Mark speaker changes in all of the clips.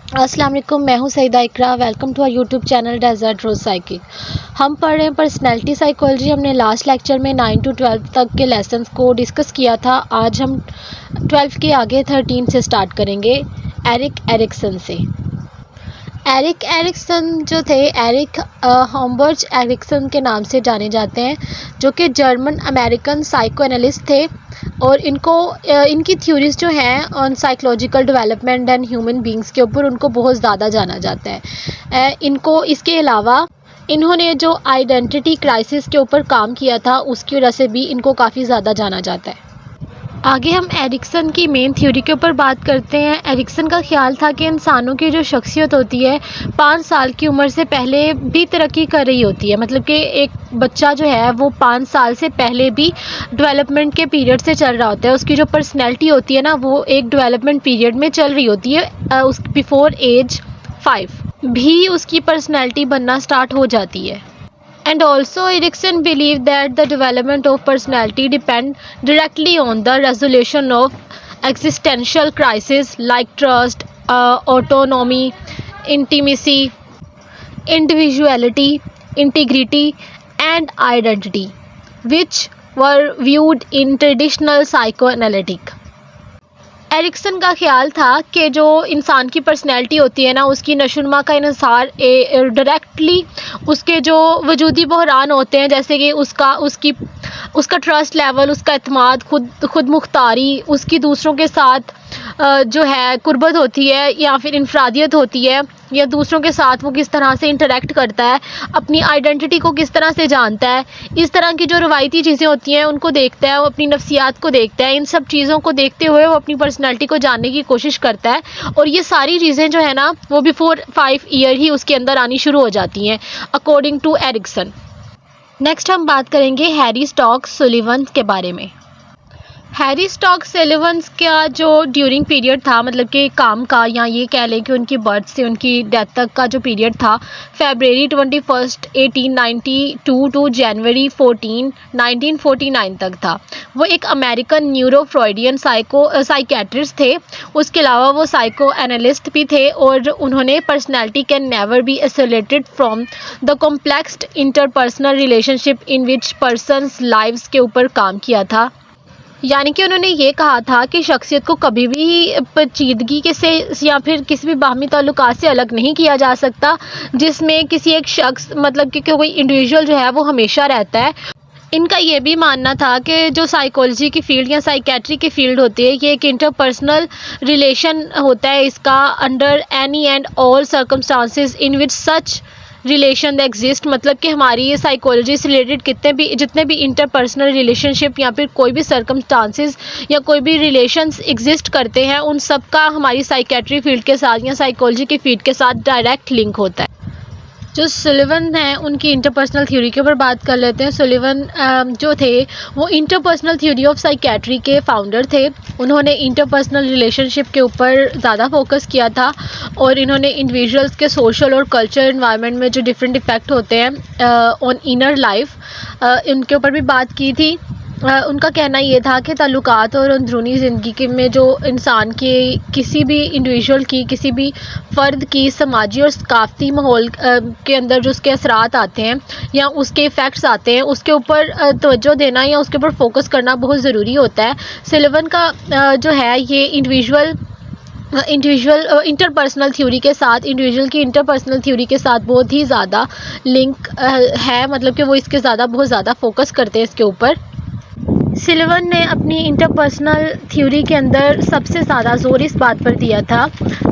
Speaker 1: अस्सलाम वालेकुम, मैं हूं Saeeda Iqra. Welcome to our YouTube channel desert rose psychic. हम पढ़ रहे हैं पर्सनैलिटी साइकोलॉजी। हमने लास्ट लेक्चर में 9 to 12 तक के लेसन्स को डिस्कस किया था। आज हम 12 के आगे 13 से स्टार्ट करेंगे, एरिक एरिक्सन से। एरिक एरिक्सन जो थे, एरिक हॉम्बर्च एरिक्सन के नाम से जाने जाते हैं, जो कि जर्मन अमेरिकन साइको एनालिस्ट थे। और इनकी थ्योरीज जो हैं on psychological development and human beings के ऊपर उनको बहुत ज़्यादा जाना जाता है। इनको इसके अलावा इन्होंने जो आइडेंटिटी क्राइसिस के ऊपर काम किया था, उसकी वजह से भी इनको काफ़ी ज़्यादा जाना जाता है। आगे हम एरिक्सन की मेन थ्योरी के ऊपर बात करते हैं। एरिक्सन का ख्याल था कि इंसानों की जो शख्सियत होती है 5 साल की उम्र से पहले भी तरक्की कर रही होती है। मतलब कि एक बच्चा जो है वो 5 साल से पहले भी डेवलपमेंट के पीरियड से चल रहा होता है। उसकी जो पर्सनैलिटी होती है ना, वो एक डेवलपमेंट पीरियड में चल रही होती है। उस बिफोर एज 5 भी उसकी पर्सनैलिटी बनना स्टार्ट हो जाती है। And also, Erikson believed that the development of personality depend directly on the resolution of existential crises like trust, autonomy, intimacy, individuality, integrity, and identity, which were viewed in traditional psychoanalytic. Erikson का ख्याल था कि जो इंसान की personality होती है ना, उसकी नशोनुमा का इन्हिसार डायरेक्टली उसके जो वजूदी बहरान होते हैं, जैसे कि उसका ट्रस्ट लेवल, उसका एतमाद, खुद मुख्तारी, उसकी दूसरों के साथ जो है कुर्बत होती है या फिर इनफरादियत होती है, या दूसरों के साथ वो किस तरह से इंटरेक्ट करता है, अपनी आइडेंटिटी को किस तरह से जानता है, इस तरह की जो रवायती चीज़ें होती हैं उनको देखता है, वो अपनी नफ्सियात को देखता है। इन सब चीज़ों को देखते हुए वो अपनी पर्सनैलिटी को जानने की कोशिश करता है, और ये सारी चीज़ें जो है ना, वो बिफोर 5 ईयर ही उसके अंदर आनी शुरू हो जाती हैं, अकॉर्डिंग टू एरिक्सन। नेक्स्ट हम बात करेंगे हैरी स्टॉक सुलिवन के बारे में। हैरी स्टॉक सुलिवन का जो ड्यूरिंग पीरियड था, मतलब कि काम का, या ये कह लें कि उनकी बर्थ से उनकी डेथ तक का जो पीरियड था, फरवरी 21, 1892 टू जनवरी 14, 1949 तक था। वो एक अमेरिकन न्यूरोफ्रॉइडियन साइकेट्रिस्ट थे। उसके अलावा वो साइको एनालिस्ट भी थे, और उन्होंने personality can never be isolated from the complex interpersonal relationship in which persons lives के ऊपर काम किया था। यानी कि उन्होंने ये कहा था कि शख्सियत को कभी भी पेचीदगी के से या फिर किसी भी बाहमी ताल्लुकात से अलग नहीं किया जा सकता, जिसमें किसी एक शख्स, मतलब कि कोई इंडिविजुअल जो है वो हमेशा रहता है। इनका ये भी मानना था कि जो साइकोलॉजी की फील्ड या साइकेट्री की फील्ड होती है, ये एक इंटरपर्सनल रिलेशन होता है इसका, under any and all circumstances in which such relation exist. मतलब कि हमारी ये साइकोलॉजी से रिलेटेड जितने भी इंटरपर्सनल रिलेशनशिप या फिर कोई भी सर्कमस्टांसेस या कोई भी रिलेशंस एग्जिस्ट करते हैं, उन सब का हमारी साइकेट्री फील्ड के साथ या साइकोलॉजी की फील्ड के साथ डायरेक्ट लिंक होता है। जो सुलिवन हैं, उनकी इंटरपर्सनल थ्योरी के ऊपर बात कर लेते हैं। सुलिवन जो थे वो इंटरपर्सनल थ्योरी ऑफ साइकेट्री के फाउंडर थे। उन्होंने इंटरपर्सनल रिलेशनशिप के ऊपर ज़्यादा फोकस किया था, और इन्होंने इंडिविजुअल्स के सोशल और कल्चरल इन्वायरमेंट में जो डिफरेंट इफ़ेक्ट होते हैं ऑन इनर लाइफ, उनके ऊपर भी बात की थी। उनका कहना ये था कि ताल्लुकात और अंदरूनी ज़िंदगी में जो इंसान के किसी भी इंडिविजुअल की, किसी भी फ़र्द की समाजी और सकाफ़ती माहौल के अंदर जो उसके असरात आते हैं या उसके इफ़ेक्ट्स आते हैं, उसके ऊपर तवज्जो देना या उसके ऊपर फोकस करना बहुत ज़रूरी होता है। सुलिवन का जो है ये इंडिविजुअल इंटरपर्सनल थ्योरी के साथ, इंडिविजुअल की इंटरपर्सनल थ्योरी के साथ बहुत ही ज़्यादा लिंक है। मतलब कि वो इसके बहुत ज़्यादा फोकस करते हैं इसके ऊपर। सुलिवन ने अपनी इंटरपर्सनल थ्योरी के अंदर सबसे ज़्यादा ज़ोर इस बात पर दिया था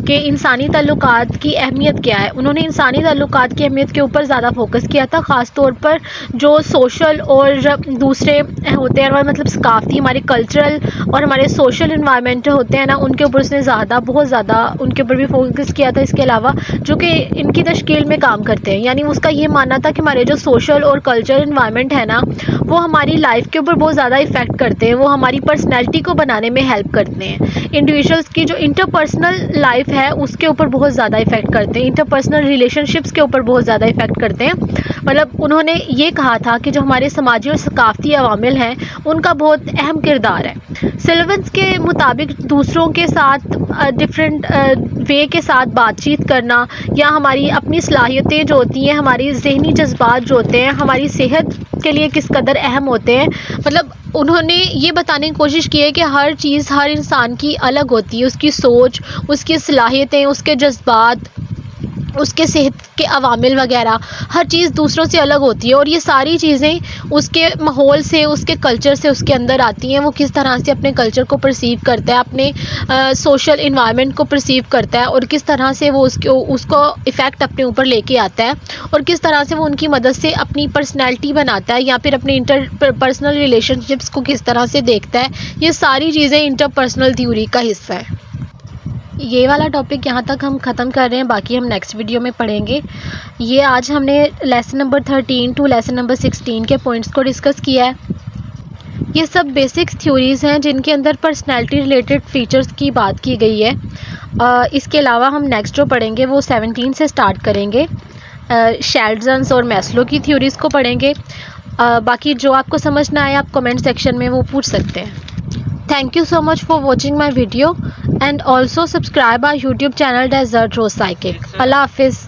Speaker 1: कि इंसानी ताल्लुकात की अहमियत क्या है। उन्होंने इंसानी ताल्लुकात की अहमियत के ऊपर ज़्यादा फोकस किया था, ख़ास तौर पर जो सोशल और दूसरे होते हैं, मतलब सकाफ़ती, हमारे कल्चरल और हमारे सोशल इन्वायरमेंट होते हैं ना, उनके ऊपर उसने बहुत ज़्यादा उनके ऊपर भी फोकस किया था। इसके अलावा जो कि इनकी तश्कील में काम करते हैं, यानी उसका ये मानना था कि हमारे जो सोशल और कल्चरल इन्वायरमेंट है ना, वो हमारी लाइफ के ऊपर बहुत ज़्यादा इफ़ेक्ट करते हैं, वो हमारी पर्सनैलिटी को बनाने में हेल्प करते हैं। इंडिविजुअल्स की जो इंटरपर्सनल लाइफ है उसके ऊपर बहुत ज़्यादा इफ़ेक्ट करते हैं, इंटरपर्सनल रिलेशनशिप्स के ऊपर बहुत ज़्यादा इफ़ेक्ट करते हैं। मतलब उन्होंने ये कहा था कि जो हमारे समाजी और सकाफ़ती अवामिल हैं उनका बहुत अहम किरदार है। सिल्वन्स के मुताबिक दूसरों के साथ डिफरेंट वे के साथ बातचीत करना या हमारी अपनी सलाहियतें जो होती हैं, हमारी ज़हनी जज्बात जो होते हैं, हमारी सेहत के लिए किस कदर अहम होते हैं। मतलब उन्होंने ये बताने की कोशिश की है कि हर चीज़ हर इंसान की अलग होती है, उसकी सोच, उसकी सलाहियतें, उसके जज्बात, उसके सेहत के अवामिल वगैरह, हर चीज़ दूसरों से अलग होती है और ये सारी चीज़ें उसके माहौल से, उसके कल्चर से उसके अंदर आती हैं। वो किस तरह से अपने कल्चर को परसीव करता है, अपने सोशल इन्वायरमेंट को परसीव करता है और किस तरह से वो उसको इफ़ेक्ट अपने ऊपर लेके आता है और किस तरह से वो उनकी मदद से अपनी पर्सनैलिटी बनाता है या फिर अपने पर्सनल रिलेशनशिप्स को किस तरह से देखता है। ये सारी चीज़ें इंटरपर्सनल थ्योरी का हिस्सा है। ये वाला टॉपिक यहाँ तक हम ख़त्म कर रहे हैं, बाकी हम नेक्स्ट वीडियो में पढ़ेंगे। ये आज हमने lesson number 13 to lesson number 16 के पॉइंट्स को डिस्कस किया है। ये सब बेसिक्स थ्योरीज़ हैं जिनके अंदर पर्सनैलिटी रिलेटेड फ़ीचर्स की बात की गई है। इसके अलावा हम नेक्स्ट जो पढ़ेंगे वो 17 से स्टार्ट करेंगे। शेल्डन्स और मैस्लो की थ्योरीज़ को पढ़ेंगे। बाकी जो आपको समझ ना आए आप कमेंट सेक्शन में वो पूछ सकते हैं। Thank you so much for watching my video and also subscribe our YouTube channel Desert Rose Psychic. Allah Hafiz.